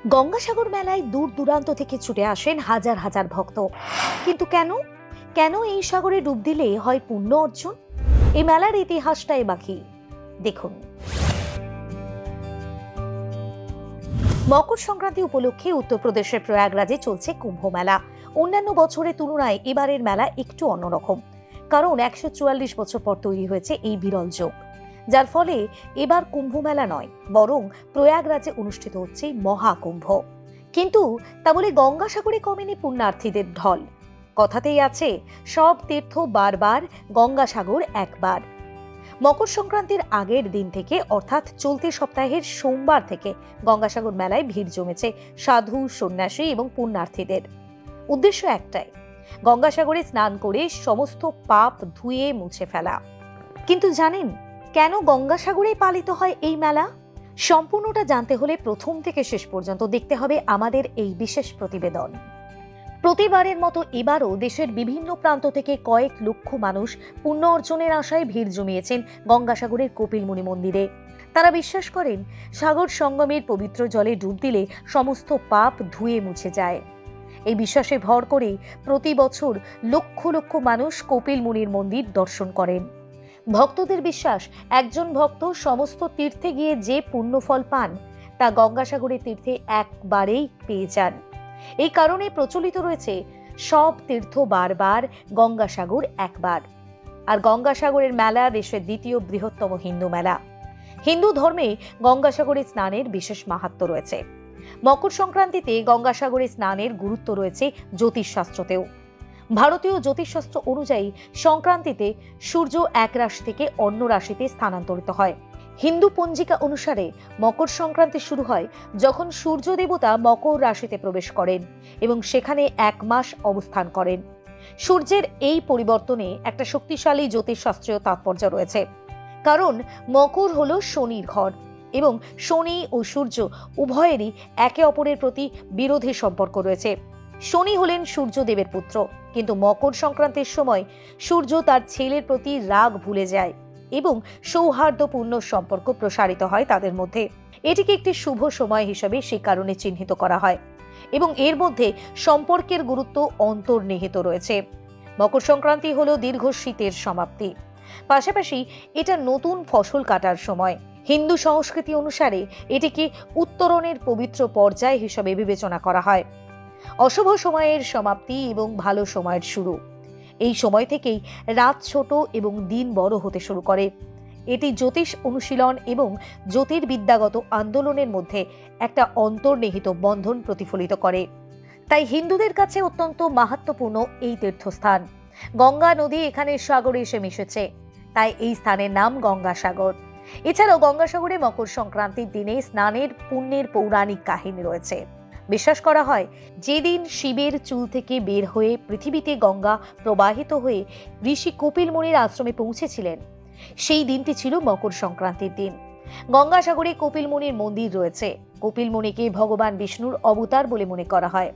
গঙ্গাসাগর মেলায় দূর দূরান্ত থেকে ছুটে আসেন হাজার হাজার ভক্ত। কিন্তু কেন কেন এই সাগরে ডুব দিলে হয় পুণ্য অর্জন? এই মেলার ইতিহাসটাই বাকি দেখুন। মকর সংক্রান্তি উপলক্ষে উত্তরপ্রদেশের প্রয়াগরাজে চলছে কুম্ভ মেলা। অন্যান্য বছরের তুলনায় এবারের মেলা একটু অন্যরকম, কারণ 144 বছর পর তৈরি হয়েছে এই বিরল যোগ, যার ফলে এবার কুম্ভ মেলা নয়, বরং প্রয়াগরাজে অনুষ্ঠিত হচ্ছে মহাকুম্ভ। কিন্তু তা বলে গঙ্গাসাগরে কমেনি পুণ্যার্থীদের ঢল। কথাতেই আছে, সব তীর্থ বারবার, গঙ্গাসাগর একবার। মকর সংক্রান্তির আগের দিন থেকে, অর্থাৎ চলতি সপ্তাহের সোমবার থেকে গঙ্গাসাগর মেলায় ভিড় জমেছে সাধু, সন্ন্যাসী এবং পুণ্যার্থীদের। উদ্দেশ্য একটাই, গঙ্গাসাগরে স্নান করে সমস্ত পাপ ধুয়ে মুছে ফেলা। কিন্তু জানেন কেন গঙ্গাসাগরে পালিত হয় এই মেলা? সম্পূর্ণটা জানতে হলে প্রথম থেকে শেষ পর্যন্ত দেখতে হবে আমাদের এই বিশেষ প্রতিবেদন। প্রতিবারের মতো এবারও দেশের বিভিন্ন প্রান্ত থেকে কয়েক লক্ষ মানুষ পুণ্য অর্জনের আশায় ভিড় জমিয়েছেন গঙ্গাসাগরের কপিলমুনি মন্দিরে। তারা বিশ্বাস করেন, সাগর সঙ্গমের পবিত্র জলে ডুব দিলে সমস্ত পাপ ধুয়ে মুছে যায়। এই বিশ্বাসে ভর করে প্রতি বছর লক্ষ লক্ষ মানুষ কপিলমুনির মন্দির দর্শন করেন। ভক্তদের বিশ্বাস, একজন ভক্ত সমস্ত তীর্থে গিয়ে যে পুণ্যফল পান, তা গঙ্গাসাগরের তীর্থে একবারেই পেয়ে যান। এই কারণে প্রচলিত রয়েছে, সব তীর্থ বারবার, গঙ্গাসাগর একবার। আর গঙ্গাসাগরের মেলা দেশের দ্বিতীয় বৃহত্তম হিন্দু মেলা। হিন্দু ধর্মে গঙ্গাসাগরে স্নানের বিশেষ মাহাত্ম্য রয়েছে। মকর সংক্রান্তিতে গঙ্গাসাগরে স্নানের গুরুত্ব রয়েছে জ্যোতিষশাস্ত্রতেও। ভারতীয় জ্যোতিষশাস্ত্র অনুযায়ী সংক্রান্তিতে সূর্য এক রাশি থেকে অন্য রাশিতে স্থানান্তরিত হয়। হিন্দু পঞ্জিকা অনুসারে মকর সংক্রান্তি শুরু হয় যখন সূর্য দেবতা মকর রাশিতে প্রবেশ করেন এবং সেখানে 1 মাস অবস্থান করেন। সূর্যের এই পরিবর্তনে একটা শক্তিশালী জ্যোতিষশাস্ত্রীয় তাৎপর্য রয়েছে, কারণ মকর হলো শনির ঘর এবং শনি ও সূর্য উভয়েরই একে অপরের প্রতি বিরোধী সম্পর্ক রয়েছে। শনি হলেন সূর্যদেবের পুত্র, কিন্তু মকর সংক্রান্তির সময় সূর্য তার ছেলের প্রতি রাগ ভুলে যায় এবং সৌহার্দ্যপূর্ণ সম্পর্ক প্রসারিত হয় তাদের মধ্যে। এটিকে একটি শুভ সময় হিসেবে সে কারণে চিহ্নিত করা হয় এবং এর মধ্যে সম্পর্কের গুরুত্ব অন্তর্নিহিত রয়েছে। মকর সংক্রান্তি হলো দীর্ঘ শীতের সমাপ্তি, পাশাপাশি এটা নতুন ফসল কাটার সময়। হিন্দু সংস্কৃতি অনুসারে এটিকে উত্তরণের পবিত্র পর্যায় হিসেবে বিবেচনা করা হয়। অশুভ সময়ের সমাপ্তি এবং ভালো সময়ের শুরু। এই সময় থেকেই রাত ছোট এবং দিন বড় হতে শুরু করে। এটি জ্যোতিষ অনুশীলন এবং জ্যোতির্বিদ্যাগত আন্দোলনের মধ্যে একটা অন্তর্নিহিত বন্ধন প্রতিফলিত করে। তাই হিন্দুদের কাছে অত্যন্ত মাহাত্ম্যপূর্ণ এই তীর্থস্থান। গঙ্গা নদী এখানে সাগরে এসে মিশেছে, তাই এই স্থানের নাম গঙ্গাসাগর। এছাড়াও গঙ্গাসাগরে মকর সংক্রান্তির দিনে স্নানের পুণ্যের পৌরাণিক কাহিনী রয়েছে। বিশ্বাস করা হয়, যেদিন শিবের চুল থেকে বের হয়ে পৃথিবীতে গঙ্গা প্রবাহিত হয়ে ঋষি কপিল মুনির আশ্রমে পৌঁছেছিলেন, সেই দিনটি ছিল মকর সংক্রান্তির দিন। গঙ্গাসাগরে কপিল মুনির মন্দির রয়েছে। কপিল মুনিকে ভগবান বিষ্ণুর অবতার বলে মনে করা হয়।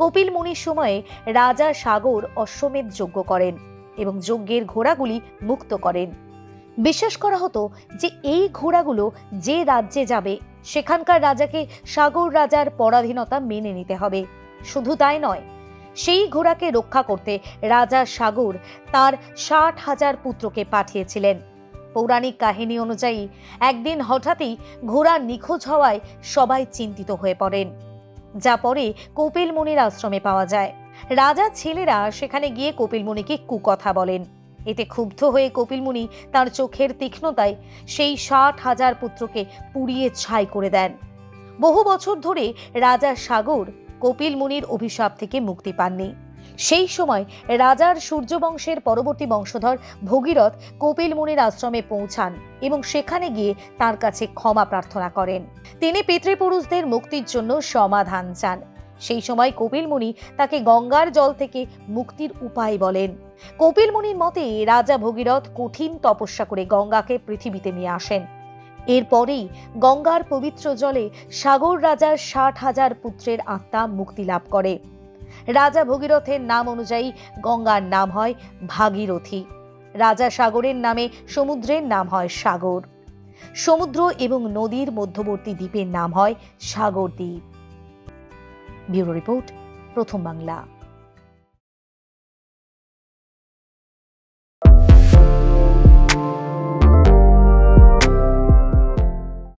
কপিল মুনির সময়ে রাজা সাগর অশ্বমেধ যজ্ঞ করেন এবং যজ্ঞের ঘোড়াগুলি মুক্ত করেন। বিশ্বাস করা হতো যে এই ঘোড়াগুলো যে রাজ্যে যাবে, সেখানকার রাজাকে সাগর রাজার পরাধীনতা মেনে নিতে হবে। শুধু তাই নয়, সেই ঘোড়াকে রক্ষা করতে রাজা সাগর তার 60,000 পুত্রকে পাঠিয়েছিলেন। পৌরাণিক কাহিনী অনুযায়ী একদিন হঠাৎই ঘোড়া নিখোঁজ হওয়ায় সবাই চিন্তিত হয়ে পড়েন, যা পরে কপিল মুনির আশ্রমে পাওয়া যায়। রাজার ছেলেরা সেখানে গিয়ে কপিল মুনিকে কুকথা বলেন। এতে ক্ষুব্ধ হয়ে কপিল মুনি তার চোখের তীক্ষ্ণতায় সেই 60,000 পুত্রকে পুড়িয়ে ছাই করে দেন। বহু বছর ধরে রাজা সাগর কপিল মুনির অভিশাপ থেকে মুক্তি পাননি। সেই সময় রাজার সূর্যবংশের পরবর্তী বংশধর ভগীরথ কপিল মুনির আশ্রমে পৌঁছান এবং সেখানে গিয়ে তার কাছে ক্ষমা প্রার্থনা করেন। তিনি পিতৃপুরুষদের মুক্তির জন্য সমাধান চান। সেই সময় কপিল মুনি তাকে গঙ্গার জল থেকে মুক্তির উপায় বলেন। কপিল মুনির মতে রাজা ভগীরথ কঠিন তপস্যা করে গঙ্গাকে পৃথিবীতে নিয়ে আসেন। এরপরেই গঙ্গার পবিত্র জলে সাগর রাজার 60,000 পুত্রের আত্মা মুক্তি লাভ করে। রাজা ভগীরথের নাম অনুযায়ী গঙ্গার নাম হয় ভাগীরথী। রাজা সাগরের নামে সমুদ্রের নাম হয় সাগর। সমুদ্র এবং নদীর মধ্যবর্তী দ্বীপের নাম হয় সাগর দ্বীপ। ব্যুরো রিপোর্ট, প্রথম বাংলা।